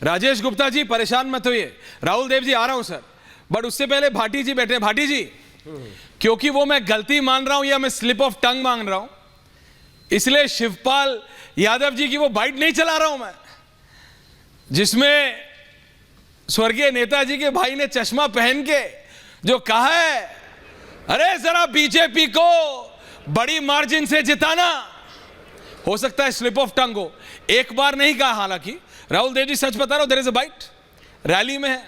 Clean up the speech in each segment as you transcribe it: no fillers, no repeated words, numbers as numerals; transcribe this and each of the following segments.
राजेश गुप्ता जी परेशान मत होइए, राहुल देव जी आ रहा हूं सर, बट उससे पहले भाटी जी बैठे। भाटी जी, क्योंकि वो मैं गलती मान रहा हूं या मैं स्लिप ऑफ टंग मान रहा हूं, इसलिए शिवपाल यादव जी की वो बाइट नहीं चला रहा हूं मैं, जिसमें स्वर्गीय नेताजी के भाई ने चश्मा पहन के जो कहा है, अरे जरा बीजेपी को बड़ी मार्जिन से जिताना। हो सकता है स्लिप ऑफ टंग हो, एक बार नहीं कहा। हालांकि राहुल देव जी सच बता रहा हूं, there is a bite, rally में है,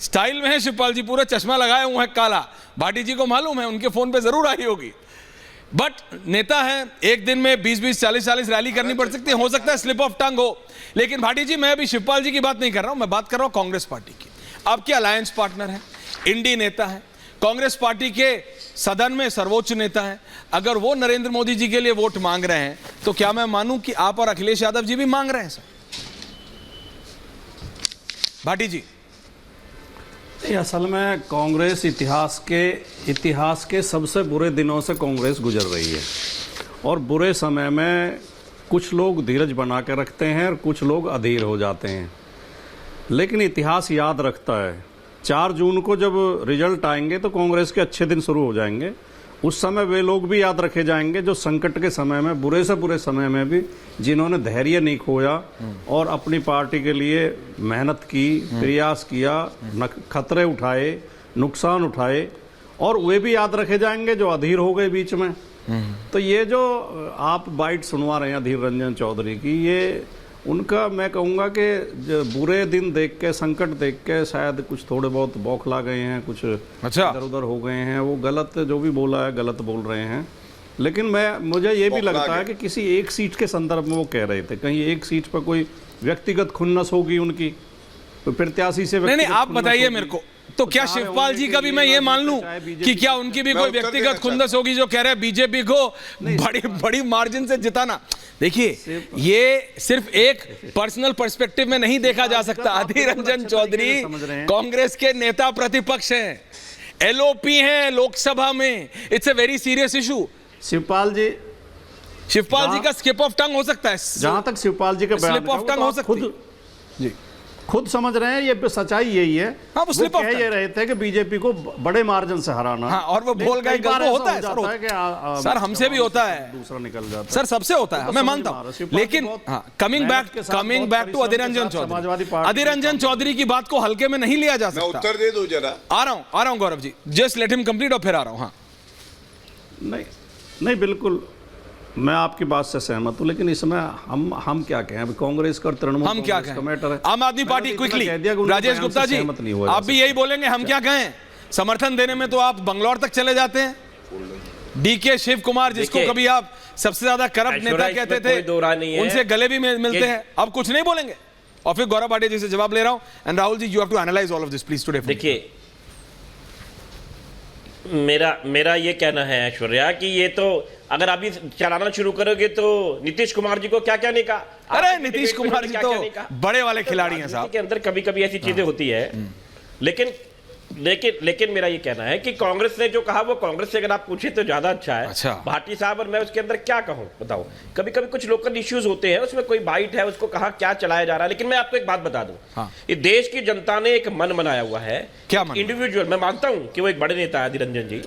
स्टाइल में है शिवपाल जी, पूरा चश्मा लगाए हुए हैं काला। भाटी जी को मालूम है, उनके फोन पे जरूर आई होगी, बट नेता है, एक दिन में 20-20, 40-40 रैली करनी पड़ सकती है, हो सकता है स्लिप ऑफ टंग हो। लेकिन भाटी जी, मैं अभी शिवपाल जी की बात नहीं कर रहा हूं, मैं बात कर रहा हूं कांग्रेस पार्टी की। आपके अलायंस पार्टनर है, इंडी नेता है, कांग्रेस पार्टी के सदन में सर्वोच्च नेता है। अगर वो नरेंद्र मोदी जी के लिए वोट मांग रहे हैं तो क्या मैं मानूं कि आप और अखिलेश यादव जी भी मांग रहे हैं सर? भाटी जी, असल में कांग्रेस इतिहास के सबसे बुरे दिनों से कांग्रेस गुजर रही है, और बुरे समय में कुछ लोग धीरज बना के रखते हैं और कुछ लोग अधीर हो जाते हैं, लेकिन इतिहास याद रखता है। 4 जून को जब रिजल्ट आएंगे तो कांग्रेस के अच्छे दिन शुरू हो जाएंगे। उस समय वे लोग भी याद रखे जाएंगे जो संकट के समय में, बुरे से बुरे समय में भी, जिन्होंने धैर्य नहीं खोया और अपनी पार्टी के लिए मेहनत की, प्रयास किया, खतरे उठाए, नुकसान उठाए, और वे भी याद रखे जाएंगे जो अधीर हो गए बीच में। तो ये जो आप बाइट सुनवा रहे हैं अधीर रंजन चौधरी की, ये उनका, मैं कहूँगा कि बुरे दिन देख के, संकट देख के शायद कुछ थोड़े बहुत बौखला गए हैं, कुछ इधर उधर हो गए हैं। वो गलत, जो भी बोला है गलत बोल रहे हैं। लेकिन मुझे ये भी लगता है कि किसी एक सीट के संदर्भ में वो कह रहे थे, कहीं एक सीट पर कोई व्यक्तिगत खुन्नस होगी उनकी, तो प्रत्याशी से नहीं, आप बताइए मेरे को, तो क्या शिवपाल जी का भी मैं ये मान लूं कि क्या उनकी भी कोई व्यक्तिगत खुंदस होगी जो कह रहे हैं बीजेपी को बड़ी मार्जिन से जिताना? देखिए, ये सिर्फ एक पर्सनल पर्सपेक्टिव में नहीं देखा जा सकता। अधीर रंजन चौधरी कांग्रेस के नेता प्रतिपक्ष हैं, एलओपी हैं लोकसभा में, it's a very serious issue. Shivpal ji का स्किप ऑफ टंग हो सकता है, जहां तक शिवपाल जी का स्लिप ऑफ टंग हो सकती है जी, खुद समझ रहे हैं, ये सच्चाई यही है। हाँ, वो स्लिप ऑफ कह ये रहे थे कि बीजेपी को बड़े मार्जिन से हराना। हाँ, और वो बोल गए, वो होता है सर, हमसे भी होता है, दूसरा निकल जाता है सर, सबसे होता है, मैं मानता हूं। लेकिन coming back to Adhir Ranjan Chaudhary, Adhir Ranjan Chaudhary की बात को हल्के में नहीं लिया जा सकता। मैं उत्तर दे दूं जरा, आ रहा हूं Gaurav ji, just let him complete और फिर आ रहा हूं। हाँ, नहीं, बिल्कुल मैं आपकी बात से सहमत हूं, लेकिन इसमें हम क्या कहें? अभी कांग्रेस का तृणमूल हम क्या कहें? मैटर है। आम आदमी पार्टी क्विकली, राजेश गुप्ता जी, आप भी यही बोलेंगे हम क्या कहें? समर्थन देने में तो आप बंगलौर तक चले जाते हैं। डीके शिव कुमार, जिसको कभी आप सबसे ज्यादा करप्ट नेता कहते थे, उनसे गले भी मिलते हैं, अब कुछ नहीं बोलेंगे। और फिर गौरव भाटी जी से जवाब ले रहा हूं। And Rahul ji, you have to analyse all of this please today. देखिए, मेरा ये कहना है ऐश्वर्या कि ये तो अगर आप चलाना शुरू करोगे तो नीतीश कुमार जी को क्या क्या नहीं कहा। अरे नीतीश कुमार जी तो बड़े वाले खिलाड़ी हैं साहब, के अंदर कभी कभी ऐसी चीजें होती है। लेकिन मेरा ये कहना है कि कांग्रेस ने जो कहा वो कांग्रेस से अगर आप पूछे तो ज्यादा अच्छा है। अच्छा। भाटी साहब, और मैं उसके अंदर क्या कहूं बताओ, कभी कभी कुछ लोकल इश्यूज होते हैं, उसमें कोई बाइट है, उसको कहा क्या चलाया जा रहा है। लेकिन मैं आपको एक बात बता दूं, हाँ। इस देश की जनता ने एक मन बनाया हुआ है। क्या मन? इंडिविजुअल, मैं मानता हूं कि वो एक बड़े नेता है अधीर रंजन जी,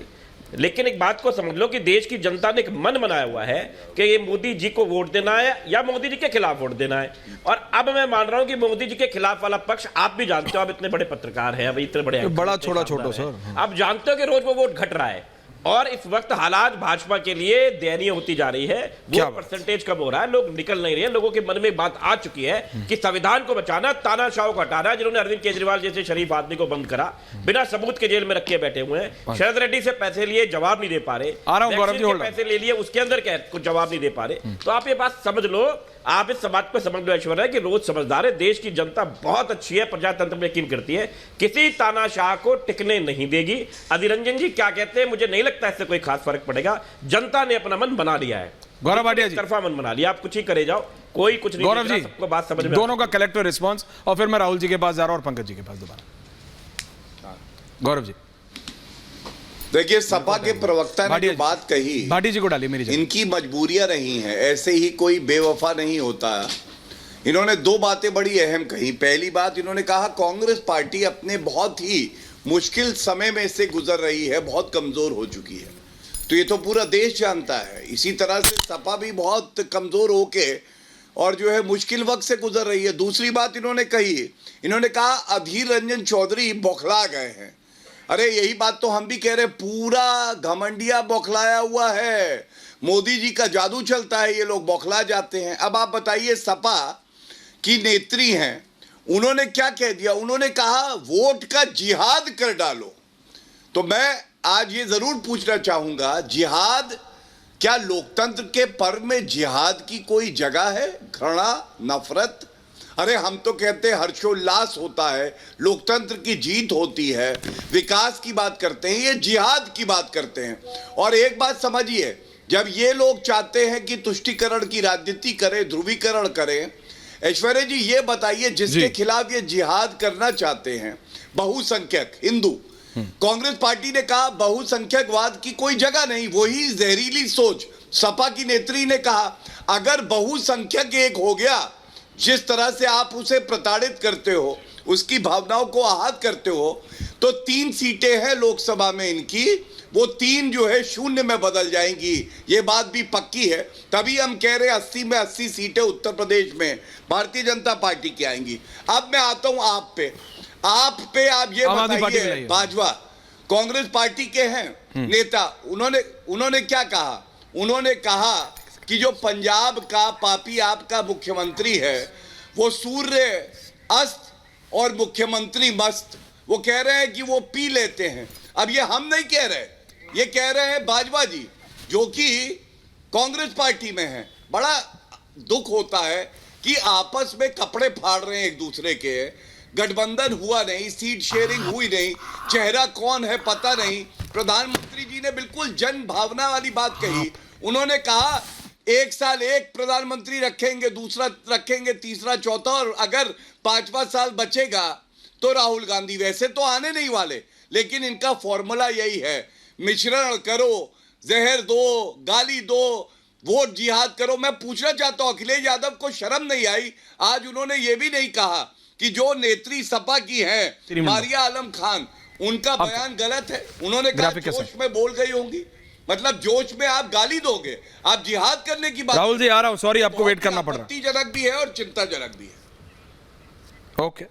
लेकिन एक बात को समझ लो कि देश की जनता ने एक मन बनाया हुआ है कि ये मोदी जी को वोट देना है या मोदी जी के खिलाफ वोट देना है। और अब मैं मान रहा हूं कि मोदी जी के खिलाफ वाला पक्ष, आप भी जानते हो, आप इतने बड़े पत्रकार हैं, अब इतने बड़े बड़ा छोटा सर, आप जानते हो कि रोज वो वोट घट रहा है, और इस वक्त हालात भाजपा के लिए दयनीय होती जा रही है। वो परसेंटेज कम हो रहा है, लोग निकल नहीं रहे हैं, लोगों के मन में बात आ चुकी है कि संविधान को बचाना, तानाशाह को हटाना। जिन्होंने अरविंद केजरीवाल जैसे शरीफ आदमी को बंद करा, बिना सबूत के जेल में रखे बैठे हुए हैं, शरद रेड्डी से पैसे लिए जवाब नहीं दे पा रहे, पैसे ले लिए उसके अंदर कुछ जवाब नहीं दे पा रहे। तो आप ये बात समझ लो, आप इस बात को समझ लो ऐश्वर्या कि रोज समझदार है, देश की जनता बहुत अच्छी है, प्रजातंत्र में यकीन करती है, किसी तानाशाह को टिकने नहीं देगी। अधीर रंजन जी क्या कहते हैं, मुझे नहीं लगता इससे कोई खास फर्क पड़ेगा। जनता ने अपना मन बना लिया है, गौरव भाटिया जी तरफा मन बना लिया, आप कुछ ही करे जाओ, कोई कुछ नहीं। गौरव जी, सबको बात समझ में, दोनों का कलेक्टिव रिस्पॉन्स, और फिर मैं राहुल जी के पास जा रहा हूं और पंकज जी के पास दोबारा। गौरव जी, देखिए, सपा के प्रवक्ता ने जो बात कही, भाटी जी को डालिए मेरी जगह। इनकी मजबूरियां रही हैं, ऐसे ही कोई बेवफा नहीं होता। इन्होंने दो बातें बड़ी अहम कही। पहली बात, इन्होंने कहा कांग्रेस पार्टी अपने बहुत ही मुश्किल समय में से गुजर रही है, बहुत कमजोर हो चुकी है। तो ये तो पूरा देश जानता है। इसी तरह से सपा भी बहुत कमजोर होके और जो है मुश्किल वक्त से गुजर रही है। दूसरी बात इन्होंने कही, इन्होंने कहा अधीर रंजन चौधरी बौखला गए हैं। अरे यही बात तो हम भी कह रहे, पूरा घमंडिया बौखलाया हुआ है। मोदी जी का जादू चलता है, ये लोग बौखला जाते हैं। अब आप बताइए, सपा की नेत्री हैं, उन्होंने क्या कह दिया? उन्होंने कहा वोट का जिहाद कर डालो। तो मैं आज ये जरूर पूछना चाहूंगा, जिहाद, क्या लोकतंत्र के पर्व में जिहाद की कोई जगह है? घृणा, नफरत? अरे हम तो कहते हैं हर्षोल्लास होता है, लोकतंत्र की जीत होती है, विकास की बात करते हैं, ये जिहाद की बात करते हैं। और एक बात समझिए, जब ये लोग चाहते हैं कि तुष्टीकरण की राजनीति करें, ध्रुवीकरण करें, ऐश्वर्या जी ये बताइए, जिसके खिलाफ ये जिहाद करना चाहते हैं, बहुसंख्यक हिंदू, कांग्रेस पार्टी ने कहा बहुसंख्यकवाद की कोई जगह नहीं, वही जहरीली सोच। सपा की नेत्री ने कहा अगर बहुसंख्यक एक हो गया, जिस तरह से आप उसे प्रताड़ित करते हो, उसकी भावनाओं को आहत करते हो, तो 3 सीटें हैं लोकसभा में इनकी, वो 3 जो है 0 में बदल जाएंगी। ये बात भी पक्की है। तभी हम कह रहे हैं 80 में 80 सीटें उत्तर प्रदेश में भारतीय जनता पार्टी की आएंगी। अब मैं आता हूं आप पे आप ये बताइए, भाजपा कांग्रेस पार्टी के हैं नेता, उन्होंने क्या कहा? उन्होंने कहा कि जो पंजाब का पापी आपका मुख्यमंत्री है, वो सूर्य अस्त और मुख्यमंत्री मस्त। वो कह रहे हैं कि वो पी लेते हैं। अब ये हम नहीं कह रहे, ये कह रहे हैं भाजपा जी, जो कि कांग्रेस पार्टी में है। बड़ा दुख होता है कि आपस में कपड़े फाड़ रहे हैं एक दूसरे के, गठबंधन हुआ नहीं, सीट शेयरिंग हुई नहीं, चेहरा कौन है पता नहीं। प्रधानमंत्री जी ने बिल्कुल जन भावना वाली बात कही। उन्होंने कहा 1 साल एक प्रधानमंत्री रखेंगे, दूसरा रखेंगे, तीसरा चौथा, और अगर 5वां साल बचेगा तो राहुल गांधी। वैसे तो आने नहीं वाले, लेकिन इनका फॉर्मूला यही है, मिश्रण करो, जहर दो, गाली दो, वोट जिहाद करो। मैं पूछना चाहता हूं, अखिलेश यादव को शर्म नहीं आई? आज उन्होंने ये भी नहीं कहा कि जो नेत्री सपा की हैं मारिया आलम खान, उनका बयान गलत है। उन्होंने कहा जोश में बोल गई होंगी। मतलब जोश में आप गाली दोगे, आप जिहाद करने की बात। राहुल जी आ रहा हूं, सॉरी आपको वेट करना पड़ रहा है। आपत्तिजनक भी है और चिंताजनक भी है। ओके,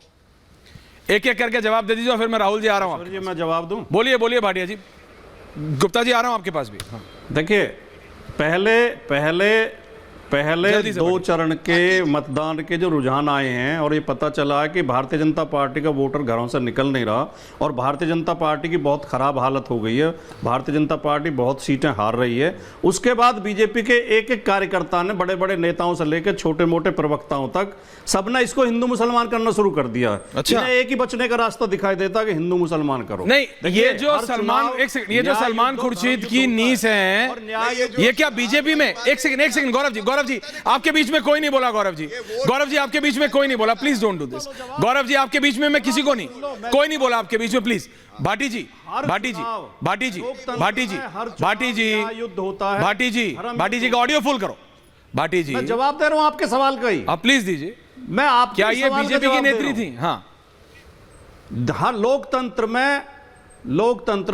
एक एक करके जवाब दे दीजिए और फिर मैं राहुल जी आ रहा हूं। मैं जवाब दूं? बोलिए बोलिए भाटिया जी। गुप्ता जी आ रहा हूं आपके पास भी। हाँ। देखिए, पहले 2 चरण के मतदान के जो रुझान आए हैं, और ये पता चला है कि भारतीय जनता पार्टी का वोटर घरों से निकल नहीं रहा, और भारतीय जनता पार्टी की बहुत खराब हालत हो गई है। भारतीय जनता पार्टी बहुत सीटें हार रही है। उसके बाद बीजेपी के एक एक कार्यकर्ता ने, बड़े बड़े नेताओं से लेकर छोटे मोटे प्रवक्ताओं तक, सबने इसको हिंदू मुसलमान करना शुरू कर दिया। अच्छा। एक ही बचने का रास्ता दिखाई देता कि हिंदू मुसलमान करो। नहीं, ये जो सलमान खुर्शीद की नीस है, ये क्या बीजेपी में? एक सेकंड गौरव जी आपके बीच में कोई नहीं बोला। गौरव जी आपके बीच में कोई नहीं बोला, please don't do this. Gaurav ji आपके बीच में मैं किसी को नहीं, कोई नहीं बोला आपके बीच में, प्लीज। भाटी जी का ऑडियो फुल करो। भाटी जी, मैं जवाब दे रहा हूं आपके सवाल का ही, आप प्लीज दीजिए। मैं आप क्या ये बीजेपी की नेत्री थी? हाँ, हर लोकतंत्र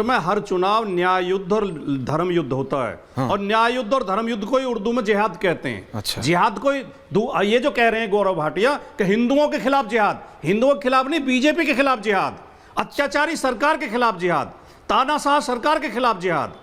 में हर चुनाव न्याय युद्ध और धर्म युद्ध होता है। हाँ। और न्याय युद्ध और धर्म युद्ध को ही उर्दू में जिहाद कहते हैं। अच्छा। जिहाद को ये जो कह रहे हैं गौरव भाटिया कि हिंदुओं के खिलाफ जिहाद, हिंदुओं के खिलाफ नहीं, बीजेपी के खिलाफ जिहाद, अत्याचारी सरकार के खिलाफ जिहाद, तानाशाह सरकार के खिलाफ जिहाद।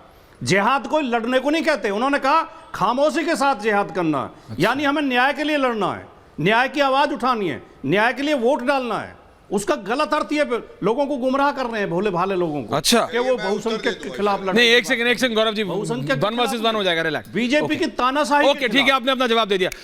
जिहाद को लड़ने को नहीं कहते, उन्होंने कहा खामोशी के साथ जिहाद करना है। अच्छा। यानी हमें न्याय के लिए लड़ना है, न्याय की आवाज उठानी है, न्याय के लिए वोट डालना है। उसका गलत अर्थ ये लोगों को गुमराह कर रहे हैं, भोले भाले लोगों को। अच्छा, कि वो बहुसंख्यक के खिलाफ लड़े। नहीं, एक सेकंड गौरव जी, 1 वर्सेस 1 हो जाएगा, रिलैक्स। बीजेपी की तानाशाही। ओके, ठीक है, आपने अपना जवाब दे दिया।